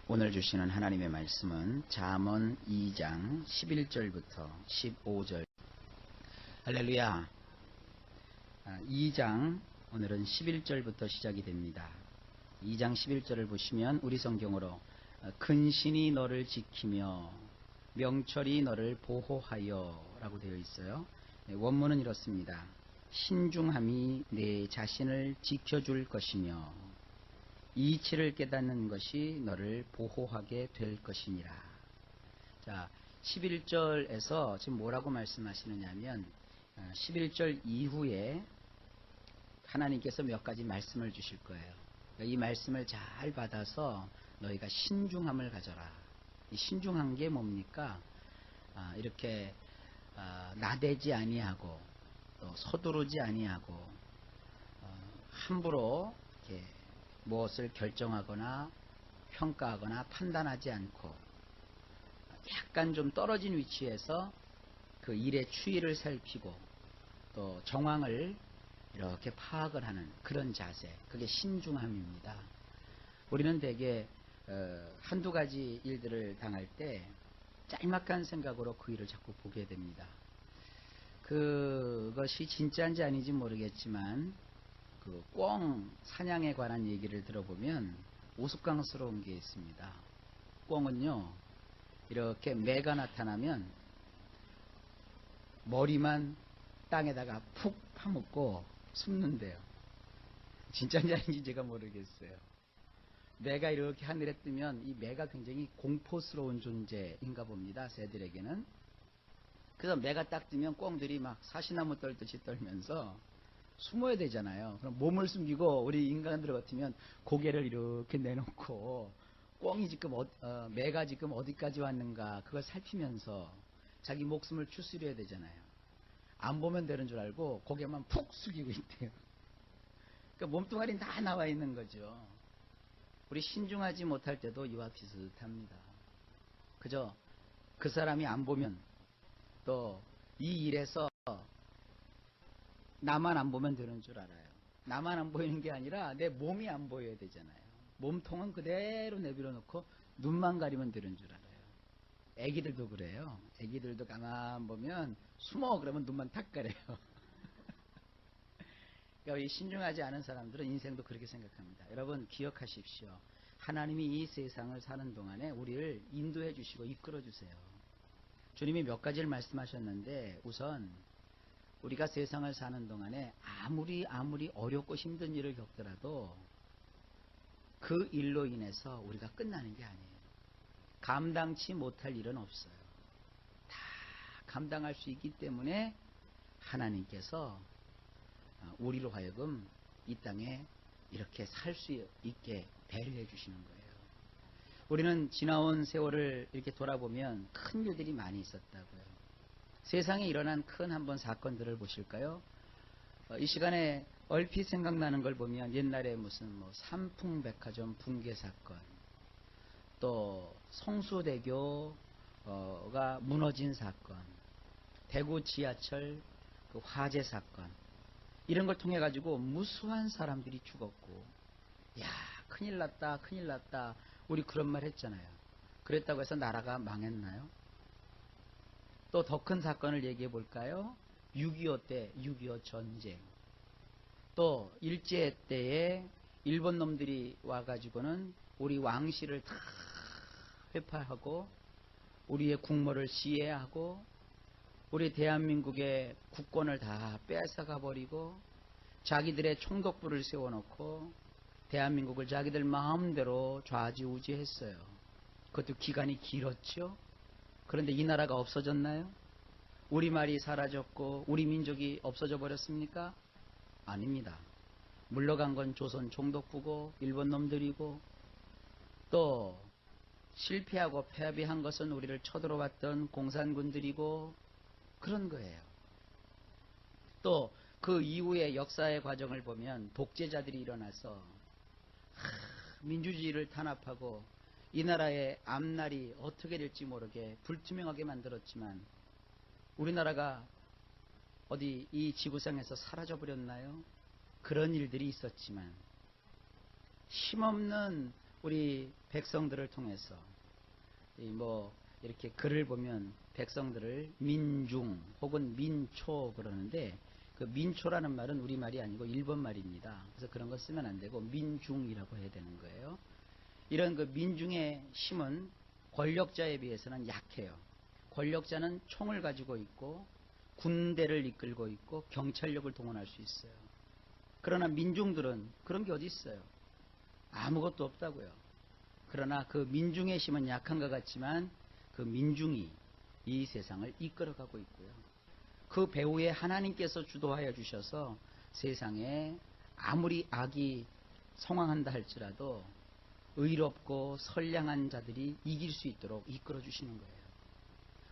오늘 주시는 하나님의 말씀은 잠언 2장 11절부터 15절. 할렐루야. 2장 오늘은 11절부터 시작이 됩니다. 2장 11절을 보시면 우리 성경으로 근신이 너를 지키며 명철이 너를 보호하여 라고 되어 있어요. 원문은 이렇습니다. 신중함이 내 자신을 지켜줄 것이며 이치를 깨닫는 것이 너를 보호하게 될 것이니라. 자, 11절에서 지금 뭐라고 말씀하시느냐면 11절 이후에 하나님께서 몇 가지 말씀을 주실 거예요. 이 말씀을 잘 받아서 너희가 신중함을 가져라. 이 신중한 게 뭡니까? 이렇게 나대지 아니하고 또 서두르지 아니하고 함부로 이렇게 무엇을 결정하거나 평가하거나 판단하지 않고 약간 좀 떨어진 위치에서 그 일의 추이를 살피고 또 정황을 이렇게 파악을 하는 그런 자세, 그게 신중함입니다. 우리는 대개 한두 가지 일들을 당할 때 짤막한 생각으로 그 일을 자꾸 보게 됩니다. 그것이 진짜인지 아닌지 모르겠지만 그 꿩 사냥에 관한 얘기를 들어보면 우스꽝스러운 게 있습니다. 꿩은요, 이렇게 매가 나타나면 머리만 땅에다가 푹 파묻고 숨는데요. 진짜인지 아닌지 제가 모르겠어요. 매가 이렇게 하늘에 뜨면 이 매가 굉장히 공포스러운 존재인가 봅니다. 새들에게는. 그래서 매가 딱 뜨면 꿩들이 막 사시나무 떨듯이 떨면서 숨어야 되잖아요. 그럼 몸을 숨기고 우리 인간들 같으면 고개를 이렇게 내놓고 꿩이 지금 매가 지금 어디까지 왔는가 그걸 살피면서 자기 목숨을 추스려야 되잖아요. 안 보면 되는 줄 알고 고개만 푹 숙이고 있대요. 그러니까 몸뚱아리는 다 나와 있는 거죠. 우리 신중하지 못할 때도 이와 비슷합니다. 그저 그 사람이 안 보면 또 이 일에서 나만 안 보면 되는 줄 알아요. 나만 안 보이는 게 아니라 내 몸이 안 보여야 되잖아요. 몸통은 그대로 내버려 놓고 눈만 가리면 되는 줄 알아요. 애기들도 그래요. 애기들도 가만 보면 숨어 그러면 눈만 탁 가려요. 그러니까 이 신중하지 않은 사람들은 인생도 그렇게 생각합니다. 여러분 기억하십시오. 하나님이 이 세상을 사는 동안에 우리를 인도해 주시고 이끌어 주세요. 주님이 몇 가지를 말씀하셨는데 우선 우리가 세상을 사는 동안에 아무리 어렵고 힘든 일을 겪더라도 그 일로 인해서 우리가 끝나는 게 아니에요. 감당치 못할 일은 없어요. 다 감당할 수 있기 때문에 하나님께서 우리로 하여금 이 땅에 이렇게 살 수 있게 배려해 주시는 거예요. 우리는 지나온 세월을 이렇게 돌아보면 큰 일들이 많이 있었다고요. 세상에 일어난 큰 한번 사건들을 보실까요? 이 시간에 얼핏 생각나는 걸 보면 옛날에 무슨 삼풍백화점 붕괴 사건, 또 성수대교가 무너진 사건, 대구 지하철 그 화재 사건, 이런 걸 통해 가지고 무수한 사람들이 죽었고, 야, 큰일 났다, 큰일 났다. 우리 그런 말 했잖아요. 그랬다고 해서 나라가 망했나요? 또 더 큰 사건을 얘기해 볼까요? 6.25 때 6.25 전쟁. 또 일제 때에 일본 놈들이 와가지고는 우리 왕실을 다 회파하고 우리의 국모를 시해하고 우리 대한민국의 국권을 다 뺏어가 버리고 자기들의 총독부를 세워놓고 대한민국을 자기들 마음대로 좌지우지했어요. 그것도 기간이 길었죠. 그런데 이 나라가 없어졌나요? 우리말이 사라졌고 우리 민족이 없어져 버렸습니까? 아닙니다. 물러간 건 조선 총독부고 일본 놈들이고 또 실패하고 패배한 것은 우리를 쳐들어왔던 공산군들이고 그런 거예요. 또 그 이후의 역사의 과정을 보면 독재자들이 일어나서 민주주의를 탄압하고 이 나라의 앞날이 어떻게 될지 모르게 불투명하게 만들었지만 우리나라가 어디 이 지구상에서 사라져 버렸나요? 그런 일들이 있었지만 힘없는 우리 백성들을 통해서 이렇게 글을 보면 백성들을 민중 혹은 민초 그러는데 그 민초라는 말은 우리 말이 아니고 일본 말입니다. 그래서 그런 거 쓰면 안 되고 민중이라고 해야 되는 거예요. 이런 그 민중의 힘은 권력자에 비해서는 약해요. 권력자는 총을 가지고 있고 군대를 이끌고 있고 경찰력을 동원할 수 있어요. 그러나 민중들은 그런 게 어디 있어요? 아무것도 없다고요. 그러나 그 민중의 힘은 약한 것 같지만 그 민중이 이 세상을 이끌어가고 있고요. 그 배후에 하나님께서 주도하여 주셔서 세상에 아무리 악이 성황한다 할지라도 의롭고 선량한 자들이 이길 수 있도록 이끌어 주시는 거예요.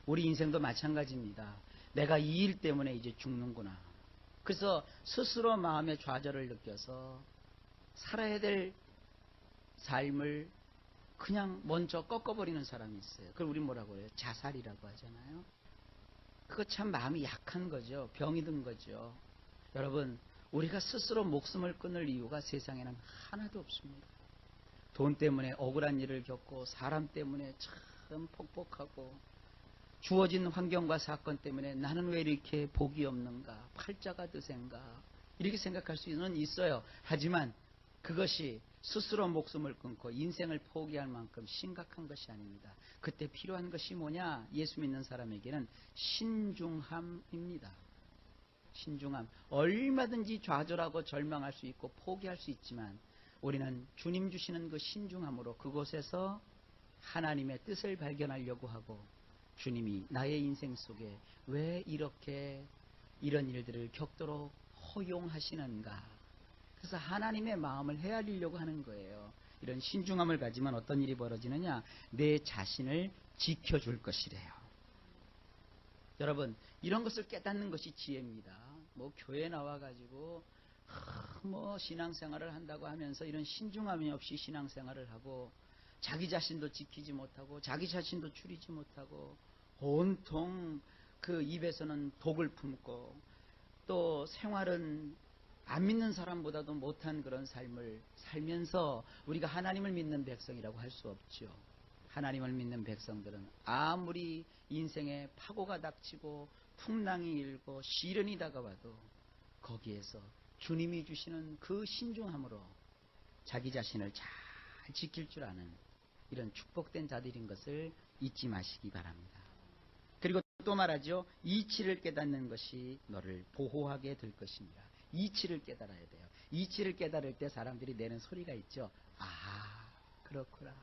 우리 인생도 마찬가지입니다. 내가 이 일 때문에 이제 죽는구나. 그래서 스스로 마음의 좌절을 느껴서 살아야 될 삶을 그냥 먼저 꺾어버리는 사람이 있어요. 그걸 우리 뭐라고 해요? 자살이라고 하잖아요. 그거 참 마음이 약한 거죠. 병이 든 거죠. 여러분, 우리가 스스로 목숨을 끊을 이유가 세상에는 하나도 없습니다. 돈 때문에 억울한 일을 겪고 사람 때문에 참 폭복하고 주어진 환경과 사건 때문에 나는 왜 이렇게 복이 없는가, 팔자가 드센가 이렇게 생각할 수는 있어요. 하지만 그것이 스스로 목숨을 끊고 인생을 포기할 만큼 심각한 것이 아닙니다. 그때 필요한 것이 뭐냐? 예수 믿는 사람에게는 신중함입니다. 신중함. 얼마든지 좌절하고 절망할 수 있고 포기할 수 있지만 우리는 주님 주시는 그 신중함으로 그곳에서 하나님의 뜻을 발견하려고 하고 주님이 나의 인생 속에 왜 이렇게 이런 일들을 겪도록 허용하시는가. 그래서 하나님의 마음을 헤아리려고 하는 거예요. 이런 신중함을 가지면 어떤 일이 벌어지느냐? 내 자신을 지켜줄 것이래요. 여러분, 이런 것을 깨닫는 것이 지혜입니다. 교회 나와가지고 신앙생활을 한다고 하면서 이런 신중함이 없이 신앙생활을 하고 자기 자신도 지키지 못하고 자기 자신도 추리지 못하고 온통 그 입에서는 독을 품고 또 생활은 안 믿는 사람보다도 못한 그런 삶을 살면서 우리가 하나님을 믿는 백성이라고 할 수 없죠. 하나님을 믿는 백성들은 아무리 인생에 파고가 닥치고 풍랑이 일고 시련이 다가와도 거기에서 주님이 주시는 그 신중함으로 자기 자신을 잘 지킬 줄 아는 이런 축복된 자들인 것을 잊지 마시기 바랍니다. 그리고 또 말하죠. 이치를 깨닫는 것이 너를 보호하게 될 것입니다. 이치를 깨달아야 돼요. 이치를 깨달을 때 사람들이 내는 소리가 있죠. 아, 그렇구나.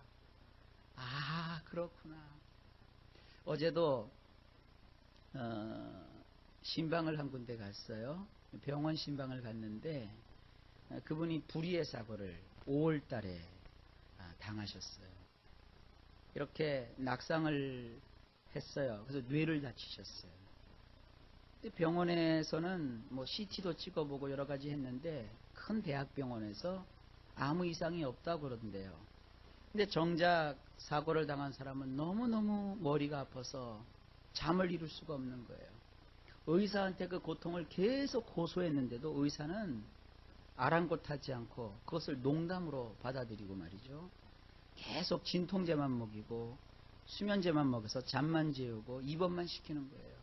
아, 그렇구나. 어제도 신방을 한 군데 갔어요. 병원 신방을 갔는데 그분이 불의의 사고를 5월 달에 당하셨어요. 이렇게 낙상을 했어요. 그래서 뇌를 다치셨어요. 병원에서는 CT도 찍어보고 여러 가지 했는데 큰 대학병원에서 아무 이상이 없다고 그러던데요. 근데 정작 사고를 당한 사람은 너무너무 머리가 아파서 잠을 이룰 수가 없는 거예요. 의사한테 그 고통을 계속 고소했는데도 의사는 아랑곳하지 않고 그것을 농담으로 받아들이고 말이죠. 계속 진통제만 먹이고 수면제만 먹여서 잠만 재우고 입원만 시키는 거예요.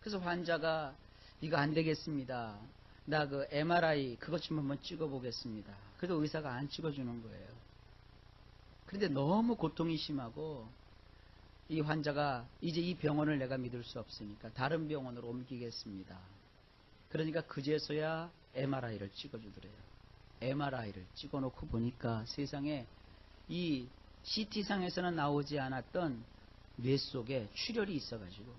그래서 환자가 이거 안 되겠습니다. 나 그 MRI 그것 좀 한번 찍어보겠습니다. 그래도 의사가 안 찍어주는 거예요. 그런데 너무 고통이 심하고 이 환자가 이제 이 병원을 내가 믿을 수 없으니까 다른 병원으로 옮기겠습니다. 그러니까 그제서야 MRI를 찍어주더래요. MRI를 찍어놓고 보니까 세상에 이 CT상에서는 나오지 않았던 뇌 속에 출혈이 있어가지고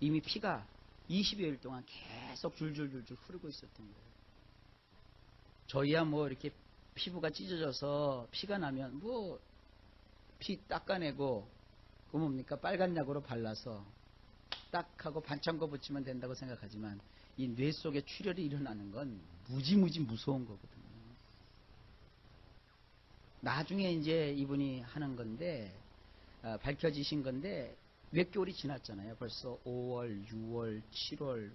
이미 피가 20여일 동안 계속 줄줄줄줄 흐르고 있었던 거예요. 저희야 이렇게 피부가 찢어져서 피가 나면 피 닦아내고 그 뭡니까 빨간 약으로 발라서 딱 하고 반창고 붙이면 된다고 생각하지만 이 뇌 속에 출혈이 일어나는 건 무지무지 무서운 거거든요. 나중에 이제 이분이 하는 건데 밝혀지신 건데 몇 개월이 지났잖아요. 벌써 5월, 6월, 7월,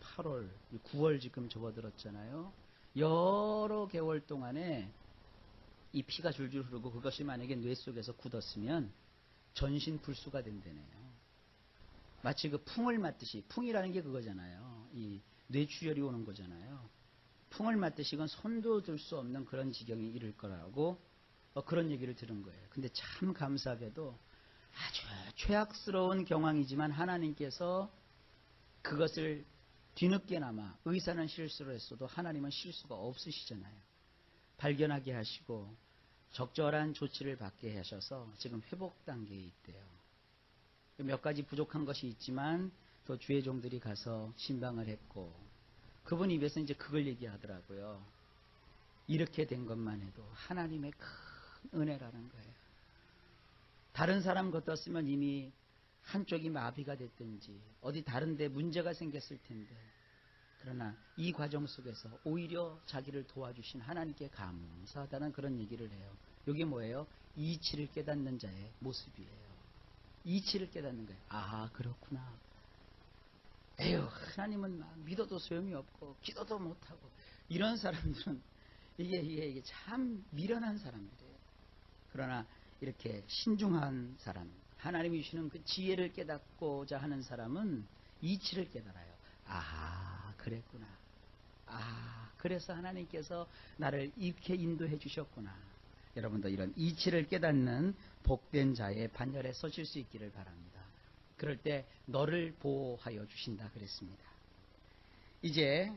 8월, 9월 지금 접어들었잖아요. 여러 개월 동안에 이 피가 줄줄 흐르고 그것이 만약에 뇌 속에서 굳었으면 전신 불수가 된다네요. 마치 그 풍을 맞듯이, 풍이라는 게 그거잖아요. 이 뇌출혈이 오는 거잖아요. 풍을 맞듯이 이건 손도 들 수 없는 그런 지경에 이를 거라고 그런 얘기를 들은 거예요. 근데 참 감사하게도 아주 최악스러운 경황이지만 하나님께서 그것을 뒤늦게나마 의사는 실수를 했어도 하나님은 실수가 없으시잖아요. 발견하게 하시고 적절한 조치를 받게 하셔서 지금 회복 단계에 있대요. 몇 가지 부족한 것이 있지만 또 주의 종들이 가서 신방을 했고 그분 입에서 이제 그걸 얘기하더라고요. 이렇게 된 것만 해도 하나님의 큰 은혜라는 거예요. 다른 사람 같았으면 이미 한쪽이 마비가 됐든지 어디 다른 데 문제가 생겼을 텐데 그러나 이 과정 속에서 오히려 자기를 도와주신 하나님께 감사하다는 그런 얘기를 해요. 이게 뭐예요? 이치를 깨닫는 자의 모습이에요. 이치를 깨닫는 거예요. 아, 그렇구나. 에휴, 하나님은 막 믿어도 소용이 없고 기도도 못하고 이런 사람들은 이게 참 미련한 사람들이에요. 그러나 이렇게 신중한 사람, 하나님이 주시는 그 지혜를 깨닫고자 하는 사람은 이치를 깨달아요. 아, 그랬구나. 아, 그래서 하나님께서 나를 이렇게 인도해 주셨구나. 여러분도 이런 이치를 깨닫는 복된 자의 반열에 서실 수 있기를 바랍니다. 그럴 때 너를 보호하여 주신다 그랬습니다. 이제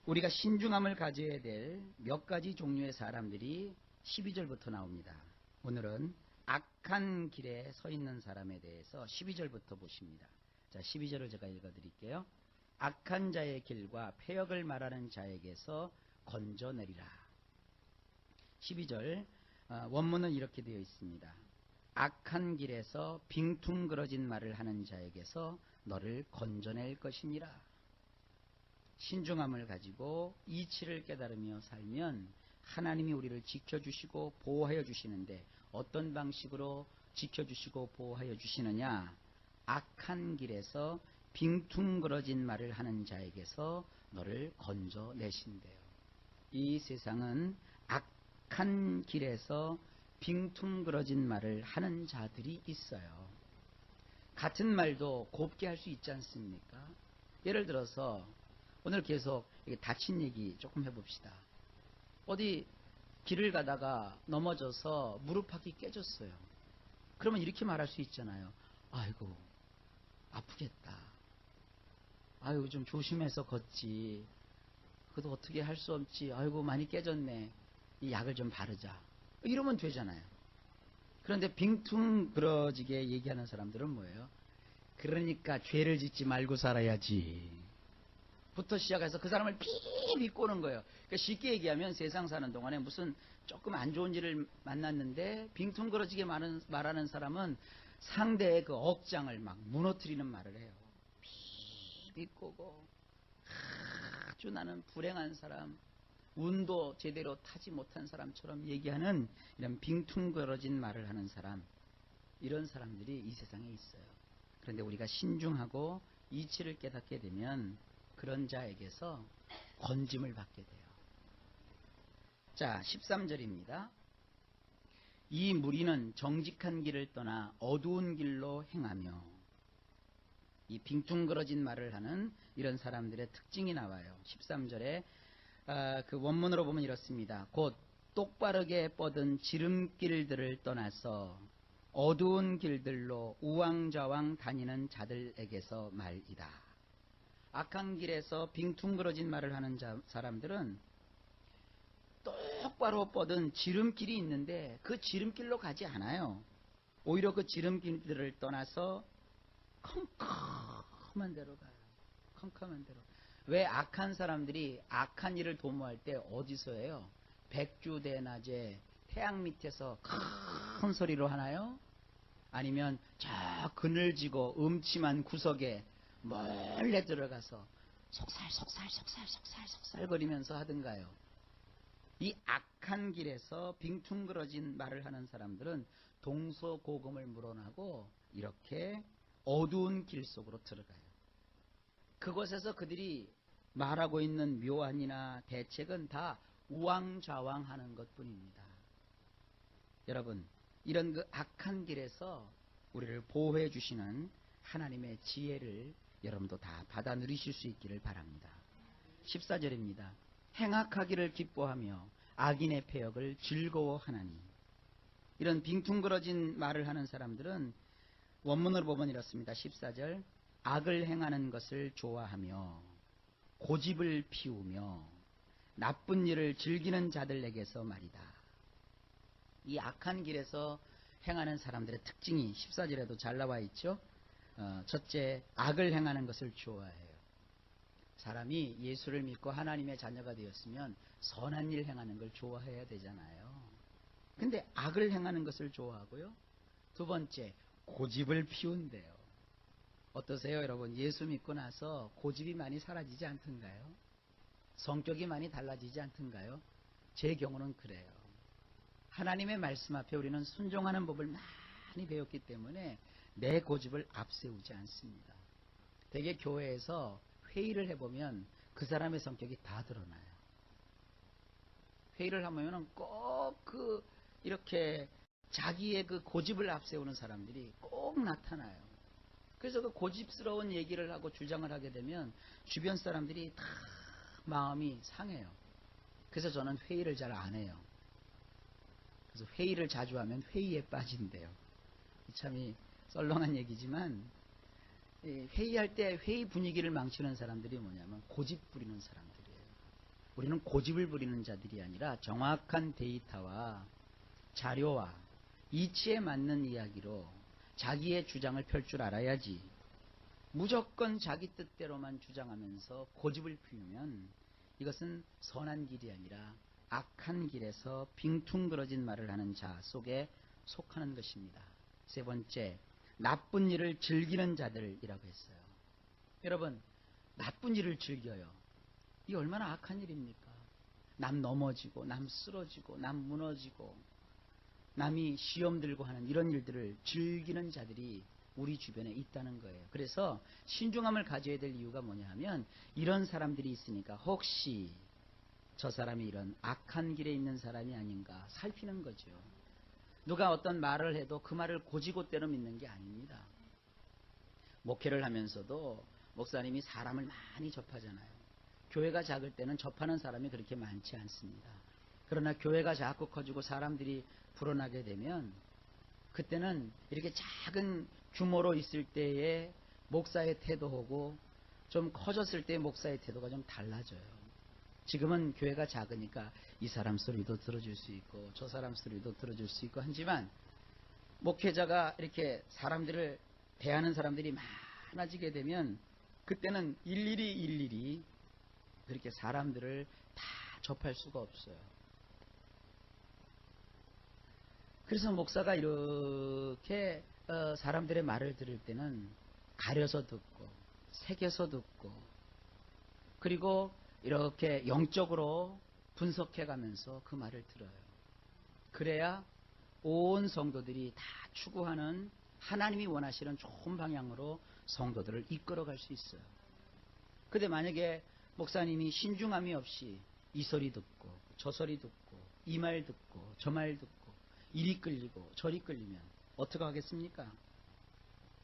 우리가 신중함을 가져야 될 몇 가지 종류의 사람들이 12절부터 나옵니다. 오늘은 악한 길에 서 있는 사람에 대해서 12절부터 보십니다. 자, 12절을 제가 읽어드릴게요. 악한 자의 길과 폐역을 말하는 자에게서 건져내리라. 12절 원문은 이렇게 되어 있습니다. 악한 길에서 빙퉁그러진 말을 하는 자에게서 너를 건져낼 것이니라. 신중함을 가지고 이치를 깨달으며 살면 하나님이 우리를 지켜주시고 보호하여 주시는데 어떤 방식으로 지켜주시고 보호하여 주시느냐? 악한 길에서 빙퉁그러진 말을 하는 자에게서 너를 건져내신대요. 이 세상은 악한 길에서 빙퉁그러진 말을 하는 자들이 있어요. 같은 말도 곱게 할 수 있지 않습니까? 예를 들어서 오늘 계속 다친 얘기 조금 해봅시다. 어디 길을 가다가 넘어져서 무릎팍이 깨졌어요. 그러면 이렇게 말할 수 있잖아요. 아이고 아프겠다. 아이고 좀 조심해서 걷지. 그래도 어떻게 할 수 없지. 아이고 많이 깨졌네. 이 약을 좀 바르자. 이러면 되잖아요. 그런데 빙퉁그러지게 얘기하는 사람들은 뭐예요? 그러니까 죄를 짓지 말고 살아야지. 부터 시작해서 그 사람을 피비 꼬는 거예요. 그러니까 쉽게 얘기하면 세상 사는 동안에 무슨 조금 안 좋은 일을 만났는데 빙퉁그러지게 말하는 사람은 상대의 그 억장을 막 무너뜨리는 말을 해요. 피비 꼬고 아주 나는 불행한 사람, 운도 제대로 타지 못한 사람처럼 얘기하는 이런 빙퉁그러진 말을 하는 사람, 이런 사람들이 이 세상에 있어요. 그런데 우리가 신중하고 이치를 깨닫게 되면 그런 자에게서 건짐을 받게 돼요. 자, 13절입니다. 이 무리는 정직한 길을 떠나 어두운 길로 행하며, 이 빙퉁그러진 말을 하는 이런 사람들의 특징이 나와요. 13절에 그 원문으로 보면 이렇습니다. 곧 똑바르게 뻗은 지름길들을 떠나서 어두운 길들로 우왕좌왕 다니는 자들에게서 말이다. 악한 길에서 빙퉁그러진 말을 하는 사람들은 똑바로 뻗은 지름길이 있는데 그 지름길로 가지 않아요. 오히려 그 지름길들을 떠나서 컴컴한 데로 가요. 컴컴한 데로. 왜 악한 사람들이 악한 일을 도모할 때 어디서 해요? 백주대낮에 태양 밑에서 큰 소리로 하나요? 아니면 저 그늘지고 음침한 구석에 몰래 들어가서 속살거리면서 하든가요? 이 악한 길에서 빙퉁그러진 말을 하는 사람들은 동서고금을 물어나고 이렇게 어두운 길 속으로 들어가요. 그곳에서 그들이 말하고 있는 묘안이나 대책은 다 우왕좌왕하는 것뿐입니다. 여러분, 이런 그 악한 길에서 우리를 보호해 주시는 하나님의 지혜를 여러분도 다 받아 누리실 수 있기를 바랍니다. 14절입니다. 행악하기를 기뻐하며 악인의 패역을 즐거워하나니. 이런 빙퉁그러진 말을 하는 사람들은 원문으로 보면 이렇습니다. 14절, 악을 행하는 것을 좋아하며 고집을 피우며 나쁜 일을 즐기는 자들에게서 말이다. 이 악한 길에서 행하는 사람들의 특징이 14절에도 잘 나와 있죠. 첫째, 악을 행하는 것을 좋아해요. 사람이 예수를 믿고 하나님의 자녀가 되었으면 선한 일 행하는 걸 좋아해야 되잖아요. 근데 악을 행하는 것을 좋아하고요. 두 번째, 고집을 피운대요. 어떠세요, 여러분? 예수 믿고 나서 고집이 많이 사라지지 않던가요? 성격이 많이 달라지지 않던가요? 제 경우는 그래요. 하나님의 말씀 앞에 우리는 순종하는 법을 많이 배웠기 때문에 내 고집을 앞세우지 않습니다. 대개 교회에서 회의를 해보면 그 사람의 성격이 다 드러나요. 회의를 하면은 꼭 이렇게 자기의 그 고집을 앞세우는 사람들이 꼭 나타나요. 그래서 그 고집스러운 얘기를 하고 주장을 하게 되면 주변 사람들이 다 마음이 상해요. 그래서 저는 회의를 잘 안 해요. 그래서 회의를 자주 하면 회의에 빠진대요. 참 썰렁한 얘기지만 회의할 때 회의 분위기를 망치는 사람들이 뭐냐면 고집 부리는 사람들이에요. 우리는 고집을 부리는 자들이 아니라 정확한 데이터와 자료와 이치에 맞는 이야기로 자기의 주장을 펼 줄 알아야지. 무조건 자기 뜻대로만 주장하면서 고집을 피우면 이것은 선한 길이 아니라 악한 길에서 빙퉁그러진 말을 하는 자 속에 속하는 것입니다. 세 번째, 나쁜 일을 즐기는 자들이라고 했어요. 여러분, 나쁜 일을 즐겨요. 이게 얼마나 악한 일입니까? 남 넘어지고, 남 쓰러지고, 남 무너지고, 남이 시험 들고 하는 이런 일들을 즐기는 자들이 우리 주변에 있다는 거예요. 그래서 신중함을 가져야 될 이유가 뭐냐 하면 이런 사람들이 있으니까 혹시 저 사람이 이런 악한 길에 있는 사람이 아닌가 살피는 거죠. 누가 어떤 말을 해도 그 말을 고지고대로 믿는 게 아닙니다. 목회를 하면서도 목사님이 사람을 많이 접하잖아요. 교회가 작을 때는 접하는 사람이 그렇게 많지 않습니다. 그러나 교회가 자꾸 커지고 사람들이 불어나게 되면 그때는 이렇게 작은 규모로 있을 때의 목사의 태도하고 좀 커졌을 때의 목사의 태도가 좀 달라져요. 지금은 교회가 작으니까 이 사람 소리도 들어줄 수 있고 저 사람 소리도 들어줄 수 있고 하지만 목회자가 이렇게 사람들을 대하는 사람들이 많아지게 되면 그때는 일일이 그렇게 사람들을 다 접할 수가 없어요. 그래서 목사가 이렇게 사람들의 말을 들을 때는 가려서 듣고 새겨서 듣고 그리고 이렇게 영적으로 분석해 가면서 그 말을 들어요. 그래야 온 성도들이 다 추구하는 하나님이 원하시는 좋은 방향으로 성도들을 이끌어갈 수 있어요. 근데 만약에 목사님이 신중함이 없이 이 소리 듣고 저 소리 듣고 이 말 듣고 저 말 듣고 이리 끌리고 저리 끌리면 어떻게 하겠습니까?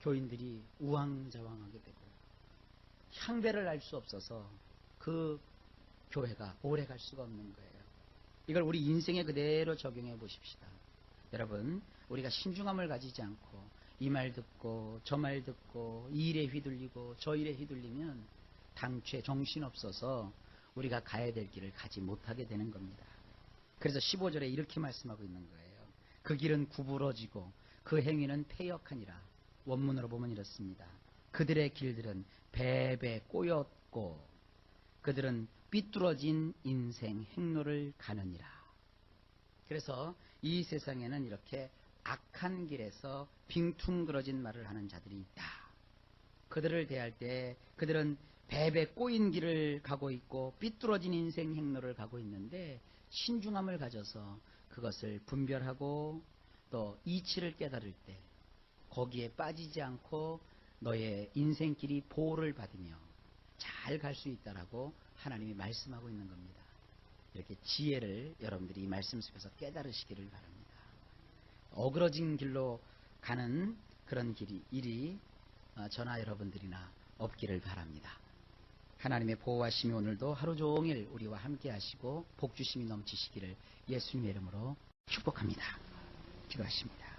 교인들이 우왕좌왕하게 되고 향배를 알 수 없어서 그 교회가 오래 갈 수가 없는 거예요. 이걸 우리 인생에 그대로 적용해 보십시다. 여러분, 우리가 신중함을 가지지 않고 이 말 듣고 저 말 듣고 이 일에 휘둘리고 저 일에 휘둘리면 당최 정신없어서 우리가 가야 될 길을 가지 못하게 되는 겁니다. 그래서 15절에 이렇게 말씀하고 있는 거예요. 그 길은 구부러지고 그 행위는 패역하니라. 원문으로 보면 이렇습니다. 그들의 길들은 배배 꼬였고 그들은 삐뚤어진 인생 행로를 가느니라. 그래서 이 세상에는 이렇게 악한 길에서 빙퉁그러진 말을 하는 자들이 있다. 그들을 대할 때 그들은 배배 꼬인 길을 가고 있고 삐뚤어진 인생 행로를 가고 있는데 신중함을 가져서 그것을 분별하고 또 이치를 깨달을 때 거기에 빠지지 않고 너의 인생길이 보호를 받으며 잘 갈 수 있다라고 하나님이 말씀하고 있는 겁니다. 이렇게 지혜를 여러분들이 이 말씀 속에서 깨달으시기를 바랍니다. 어그러진 길로 가는 그런 일이 저나 여러분들이나 없기를 바랍니다. 하나님의 보호하심이 오늘도 하루 종일 우리와 함께 하시고 복주심이 넘치시기를 예수님의 이름으로 축복합니다. 기도하십니다.